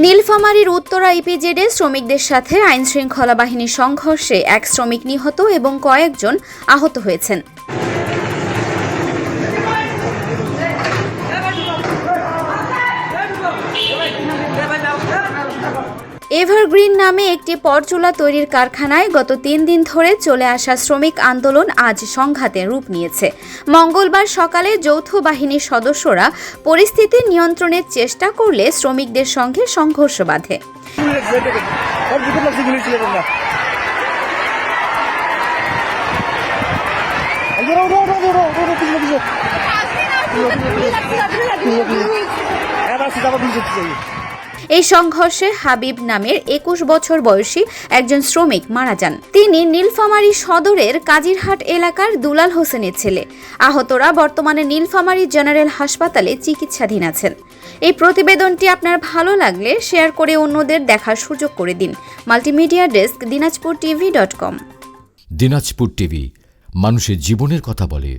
নীলফামারীর উত্তরা ইপিজেডে শ্রমিকদের সাথে আইনশৃঙ্খলা বাহিনীর সংঘর্ষে এক শ্রমিক নিহত এবং কয়েকজন আহত হয়েছেন। এভারগ্রিন নামে একটি পরচুলা তৈরির কারখানায় গত 3 দিন ধরে চলে আসা শ্রমিক আন্দোলন আজ সংঘাতে রূপ নিয়েছে। মঙ্গলবার সকালে যৌথ বাহিনীর সদস্যরা পরিস্থিতি নিয়ন্ত্রণের চেষ্টা করলে শ্রমিকদের সঙ্গে সংঘর্ষ বাধে। এই সংঘর্ষে হাবিব নামের 21 বছর বয়সী একজন শ্রমিক মারা যান। তিনি নীলফামারী সদরের কাজিরহাট এলাকার দুলাল হোসেনের ছেলে। আহতরা বর্তমানে নীলফামারী জেনারেল হাসপাতালে চিকিৎসাধীন আছেন। এই প্রতিবেদনটি আপনার ভালো লাগলে শেয়ার করে অন্যদের দেখার সুযোগ করে দিন। Multimedia desk, dinajpurtv.com। Dinajpur TV, মানুষের জীবনের কথা বলে।